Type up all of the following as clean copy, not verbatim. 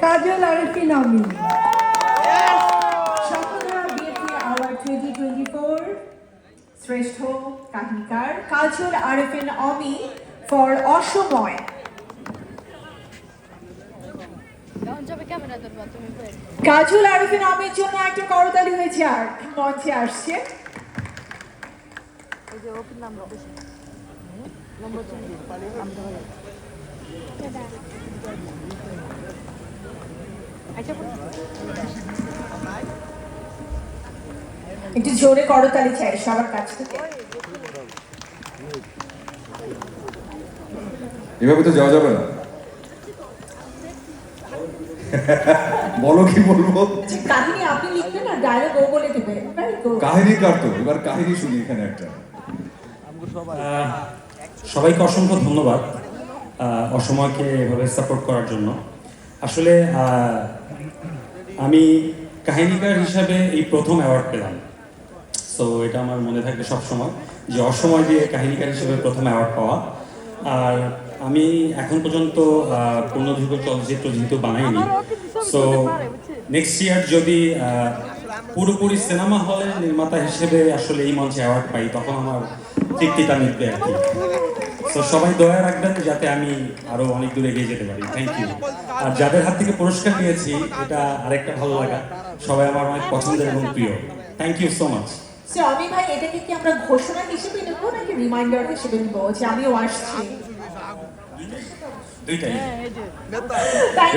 কাজল আরিফিন অমি। সফলতা BFA award 2024 শ্রেষ্ঠ কাহিনীকার কাজল আরিফিন অমি for অসময়। কাজল আরিফিন অমির জন্য একটা করতালি হয়েছে আর মঞ্চে আসছে। একটু জোরে করতালি চাই সবার কাছ থেকে। এভাবে তো যাওয়া যাবে না। বলো কি বলবো। কাহিনী আপনি লিখবেন না, ডায়লগ ও বলে দেবে। কাহিনী কার তো এবার কাহিনী শুনি এখানে একটা। সবাইকে অসংখ্য ধন্যবাদ অসময়কে এভাবে সাপোর্ট করার জন্য। আসলে আমি কাহিনীকার হিসাবে এই প্রথম অ্যাওয়ার্ড পেলাম, সো এটা আমার মনে থাকবে সবসময় যে অসময় দিয়ে কাহিনীকার হিসেবে প্রথম অ্যাওয়ার্ড পাওয়া। আর আমি এখন পর্যন্ত পূর্ণদৈর্ঘ্য চলচ্চিত্র যেহেতু বানাইনি, সো নেক্সট ইয়ার যদি পুরোপুরি সিনেমা হলের নির্মাতা হিসেবে আসলে এই মঞ্চে অ্যাওয়ার্ড পাই, তখন আমার তৃপ্তিটা মিটবে আর কি। তো সবাই দয়া রাখবেন যাতে আমি আরো অনেক দূরে এগিয়ে যেতে পারি। Thank you. আর যাদের হাত থেকে পুরস্কার নিয়েছি, এটা আরেকটা ভালো লাগা, সবাই আমার অনেক পছন্দের এবং প্রিয়। Thank you so much. আমি ভাই, এটাকে কি আমরা ঘোষণা হিসেবে নেবো নাকি রিমাইন্ডার হিসেবে নেবো যে আমিও আসছি? দুইটাই।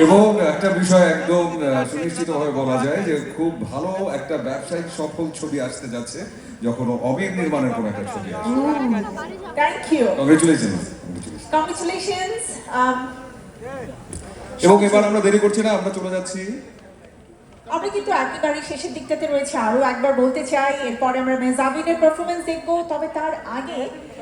এবং একটা বিষয় একদম সুনিশ্চিতভাবে বলা যায় যে খুব ভালো একটা ব্যবসায়িক সফল ছবি আসতে যাচ্ছে যখন অমির নির্মাণের কোনো একটা ছবি আসবে। Thank you, congratulations. কংগ্রেচুলেশনস। এবং এবার আমরা দেরি করছি না, আমরা চলে যাচ্ছি। আমরা কিন্তু একেবারে শেষের দিকটাতে রয়েছে, আরো একবার বলতে চাই, এরপরে আমরা মেজাবিনের পারফরমেন্স দেখবো। তবে তার আগে